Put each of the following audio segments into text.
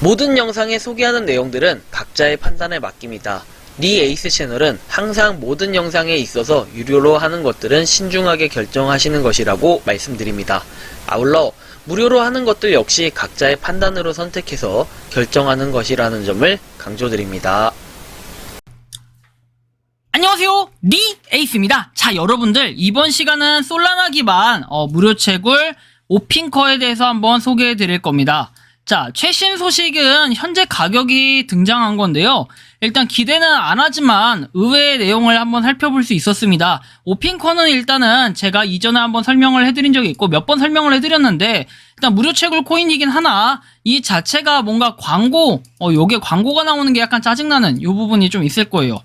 모든 영상에 소개하는 내용들은 각자의 판단에 맡깁니다. 니 에이스 채널은 항상 모든 영상에 있어서 유료로 하는 것들은 신중하게 결정하시는 것이라고 말씀드립니다. 아울러 무료로 하는 것들 역시 각자의 판단으로 선택해서 결정하는 것이라는 점을 강조드립니다. 안녕하세요, 니 에이스입니다. 자, 여러분들 이번 시간은 솔라나 기반 무료 채굴 오핑커에 대해서 한번 소개해 드릴 겁니다. 자, 최신 소식은 현재 가격이 등장한 건데요. 일단 기대는 안 하지만 의외의 내용을 한번 살펴볼 수 있었습니다. 오핑커는 일단은 제가 이전에 한번 설명을 해드린 적이 있고 몇 번 설명을 해드렸는데, 일단 무료 채굴 코인이긴 하나 이 자체가 뭔가 광고, 요게 광고가 나오는 게 약간 짜증나는 요 부분이 좀 있을 거예요.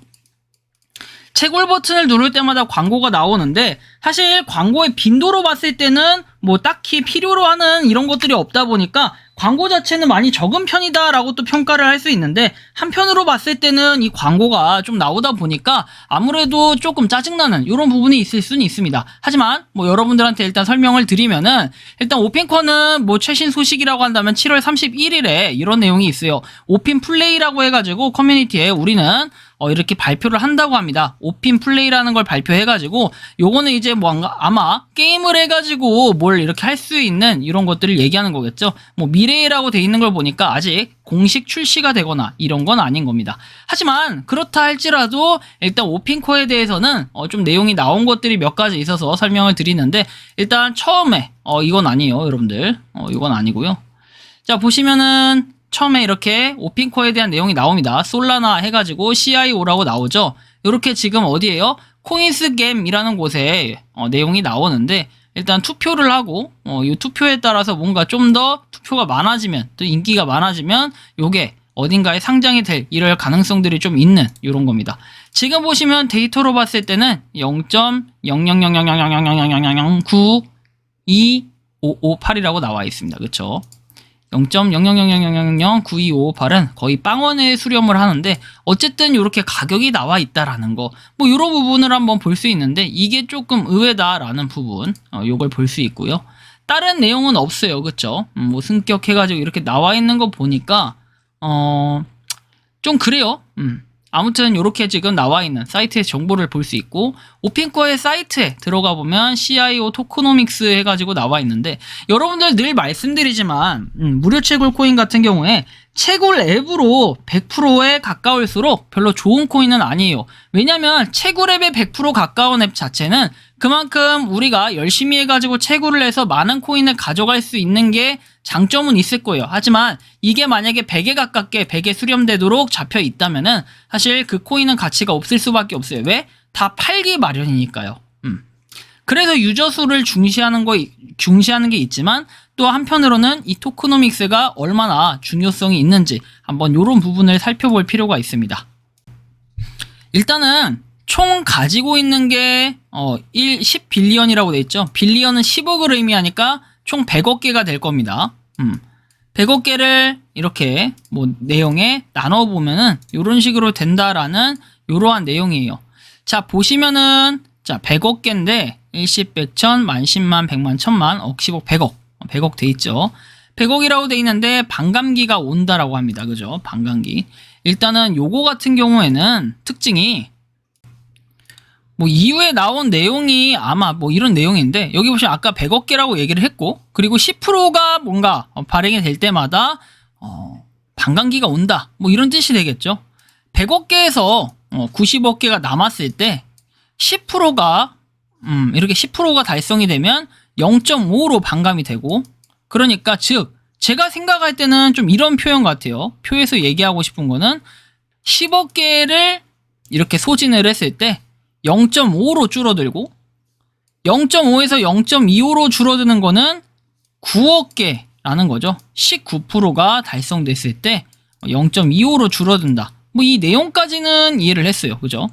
채굴 버튼을 누를 때마다 광고가 나오는데, 사실 광고의 빈도로 봤을 때는 뭐 딱히 필요로 하는 이런 것들이 없다 보니까 광고 자체는 많이 적은 편이다 라고 또 평가를 할 수 있는데, 한편으로 봤을 때는 이 광고가 좀 나오다 보니까 아무래도 조금 짜증나는 이런 부분이 있을 수는 있습니다. 하지만 뭐 여러분들한테 일단 설명을 드리면은, 일단 오핀커는 뭐 최신 소식이라고 한다면 7월 31일에 이런 내용이 있어요. 오핀 플레이라고 해가지고 커뮤니티에 우리는 이렇게 발표를 한다고 합니다. 오핀 플레이라는 걸 발표해가지고, 요거는 이제 뭔가 아마 게임을 해가지고 뭘 이렇게 할 수 있는 이런 것들을 얘기하는 거겠죠. 뭐 미래라고 돼 있는 걸 보니까 아직 공식 출시가 되거나 이런 건 아닌 겁니다. 하지만 그렇다 할지라도 일단 오핀코에 대해서는 좀 내용이 나온 것들이 몇 가지 있어서 설명을 드리는데, 일단 처음에 이건 아니에요, 여러분들. 이건 아니고요. 자, 보시면은 처음에 이렇게 오핀코에 대한 내용이 나옵니다. 솔라나 해가지고 CIO라고 나오죠. 이렇게 지금 어디에요? 코인스겜이라는 곳에 내용이 나오는데, 일단 투표를 하고 이 투표에 따라서 뭔가 좀 더 투표가 많아지면, 또 인기가 많아지면 요게 어딘가에 상장이 될 이럴 가능성들이 좀 있는 이런 겁니다. 지금 보시면 데이터로 봤을 때는 0.0000000092558이라고 나와 있습니다. 그쵸? 0.00000009258은 거의 빵원에 수렴을 하는데, 어쨌든 이렇게 가격이 나와 있다라는 거, 뭐 이런 부분을 한번 볼 수 있는데, 이게 조금 의외다라는 부분, 요걸 볼 수 있고요. 다른 내용은 없어요. 그쵸? 뭐 승격해가지고 이렇게 나와 있는 거 보니까 좀 그래요. 아무튼 이렇게 지금 나와 있는 사이트의 정보를 볼 수 있고, 오핀코의 사이트에 들어가 보면 CIO 토크노믹스 해가지고 나와 있는데, 여러분들 늘 말씀드리지만 무료 채굴 코인 같은 경우에 채굴 앱으로 100%에 가까울수록 별로 좋은 코인은 아니에요. 왜냐면 채굴 앱에 100% 가까운 앱 자체는 그만큼 우리가 열심히 해가지고 채굴을 해서 많은 코인을 가져갈 수 있는 게 장점은 있을 거예요. 하지만 이게 만약에 100에 가깝게 100에 수렴되도록 잡혀 있다면은 사실 그 코인은 가치가 없을 수밖에 없어요. 왜? 다 팔기 마련이니까요. 그래서 유저 수를 중시하는 게 있지만, 또 한편으로는 이 토크노믹스가 얼마나 중요성이 있는지 한번 이런 부분을 살펴볼 필요가 있습니다. 일단은 총 가지고 있는 게 10빌리언이라고 돼 있죠. 빌리언은 10억을 의미하니까 총 100억 개가 될 겁니다. 100억 개를 이렇게 뭐 내용에 나눠보면은 이런 식으로 된다라는 이러한 내용이에요. 자, 보시면은 자, 100억 개인데 1십, 100천, 만, 10만, 100만, 1000만, 억, 10억, 100억 돼 있죠. 100억이라고 돼 있는데 반감기가 온다라고 합니다. 그죠? 반감기. 일단은 요거 같은 경우에는 특징이 뭐 이후에 나온 내용이 아마 뭐 이런 내용인데, 여기 보시면 아까 100억 개라고 얘기를 했고, 그리고 10%가 뭔가 발행이 될 때마다 반감기가 온다, 뭐 이런 뜻이 되겠죠. 100억 개에서 90억 개가 남았을 때 10%가 이렇게 10%가 달성이 되면 0.5로 반감이 되고, 그러니까 즉 제가 생각할 때는 좀 이런 표현 같아요. 표에서 얘기하고 싶은 거는 10억 개를 이렇게 소진을 했을 때 0.5로 줄어들고, 0.5에서 0.25로 줄어드는 거는 9억 개라는 거죠. 19%가 달성됐을 때 0.25로 줄어든다. 뭐 이 내용까지는 이해를 했어요. 그죠?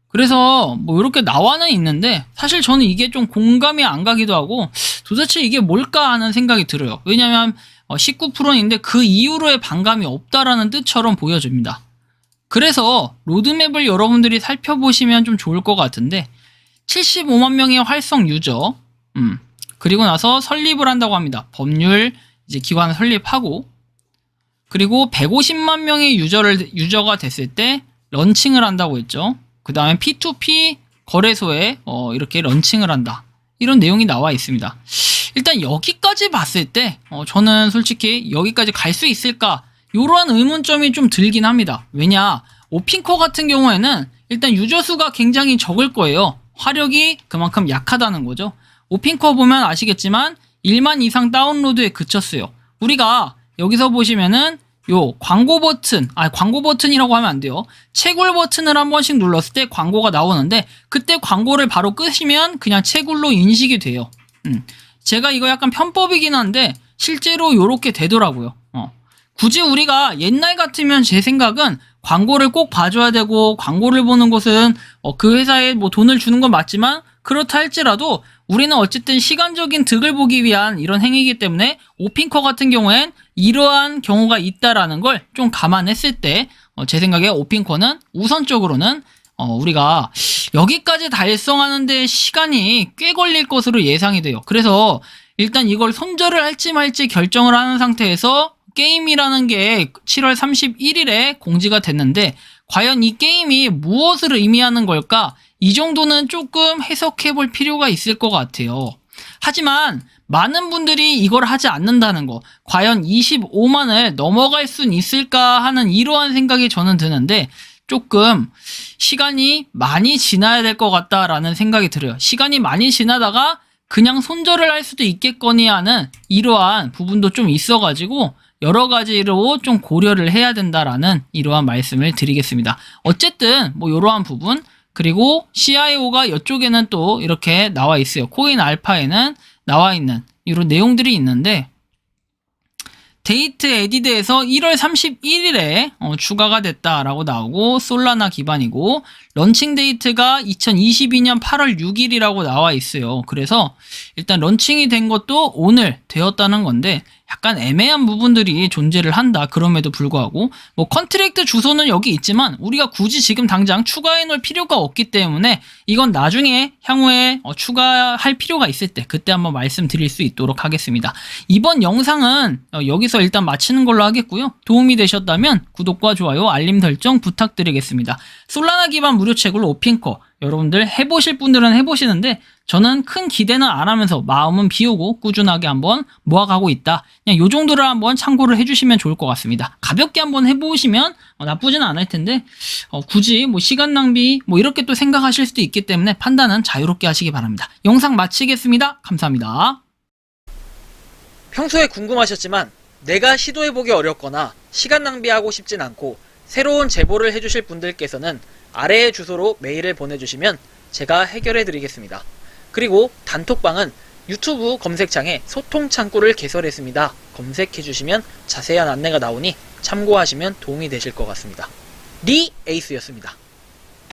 그래서 뭐 이렇게 나와는 있는데, 사실 저는 이게 좀 공감이 안 가기도 하고, 도대체 이게 뭘까 하는 생각이 들어요. 왜냐면 19%인데 그 이후로의 반감이 없다라는 뜻처럼 보여집니다. 그래서 로드맵을 여러분들이 살펴보시면 좀 좋을 것 같은데, 75만 명의 활성 유저, 그리고 나서 설립을 한다고 합니다. 법률 이제 기관을 설립하고, 그리고 150만 명의 유저가 됐을 때 런칭을 한다고 했죠. 그 다음에 P2P 거래소에 이렇게 런칭을 한다. 이런 내용이 나와 있습니다. 일단 여기까지 봤을 때 저는 솔직히 여기까지 갈 수 있을까? 이러한 의문점이 좀 들긴 합니다. 왜냐? 오핑커 같은 경우에는 일단 유저 수가 굉장히 적을 거예요. 화력이 그만큼 약하다는 거죠. 오핑커 보면 아시겠지만 1만 이상 다운로드에 그쳤어요. 우리가 여기서 보시면은 요 광고 버튼이라고 하면 안 돼요. 채굴 버튼을 한 번씩 눌렀을 때 광고가 나오는데 그때 광고를 바로 끄시면 그냥 채굴로 인식이 돼요. 제가 이거 약간 편법이긴 한데 실제로 요렇게 되더라고요. 굳이 우리가 옛날 같으면 제 생각은 광고를 꼭 봐줘야 되고 광고를 보는 곳은 그 회사에 뭐 돈을 주는 건 맞지만 그렇다 할지라도 우리는 어쨌든 시간적인 득을 보기 위한 이런 행위이기 때문에 오핑커 같은 경우엔 이러한 경우가 있다라는 걸 좀 감안했을 때 제 생각에 오핑커는 우선적으로는 우리가 여기까지 달성하는데 시간이 꽤 걸릴 것으로 예상이 돼요. 그래서 일단 이걸 손절을 할지 말지 결정을 하는 상태에서 게임이라는 게 7월 31일에 공지가 됐는데 과연 이 게임이 무엇을 의미하는 걸까? 이 정도는 조금 해석해 볼 필요가 있을 것 같아요. 하지만 많은 분들이 이걸 하지 않는다는 거, 과연 25만을 넘어갈 순 있을까 하는 이러한 생각이 저는 드는데 조금 시간이 많이 지나야 될 것 같다라는 생각이 들어요. 시간이 많이 지나다가 그냥 손절을 할 수도 있겠거니 하는 이러한 부분도 좀 있어가지고 여러 가지로 좀 고려를 해야 된다라는 이러한 말씀을 드리겠습니다. 어쨌든 뭐 이러한 부분, 그리고 CIO가 이쪽에는 또 이렇게 나와 있어요. 코인 알파에는 나와 있는 이런 내용들이 있는데 데이트 에디드에서 1월 31일에 추가가 됐다라고 나오고 솔라나 기반이고 런칭 데이트가 2022년 8월 6일이라고 나와 있어요. 그래서 일단 런칭이 된 것도 오늘 되었다는 건데 약간 애매한 부분들이 존재를 한다. 그럼에도 불구하고 뭐 컨트랙트 주소는 여기 있지만 우리가 굳이 지금 당장 추가해 놓을 필요가 없기 때문에 이건 나중에 향후에 추가할 필요가 있을 때 그때 한번 말씀드릴 수 있도록 하겠습니다. 이번 영상은 여기서 일단 마치는 걸로 하겠고요. 도움이 되셨다면 구독과 좋아요, 알림 설정 부탁드리겠습니다. 솔라나 기반 무료 채굴 오핑커 여러분들 해보실 분들은 해보시는데 저는 큰 기대는 안 하면서 마음은 비우고 꾸준하게 한번 모아가고 있다. 그냥 요 정도를 한번 참고를 해주시면 좋을 것 같습니다. 가볍게 한번 해보시면 나쁘지는 않을 텐데 굳이 뭐 시간 낭비 뭐 이렇게 또 생각하실 수도 있기 때문에 판단은 자유롭게 하시기 바랍니다. 영상 마치겠습니다. 감사합니다. 평소에 궁금하셨지만 내가 시도해보기 어렵거나 시간 낭비하고 싶진 않고 새로운 제보를 해주실 분들께서는 아래의 주소로 메일을 보내주시면 제가 해결해드리겠습니다. 그리고 단톡방은 유튜브 검색창에 소통 창구를 개설했습니다. 검색해주시면 자세한 안내가 나오니 참고하시면 도움이 되실 것 같습니다. 리 에이스였습니다.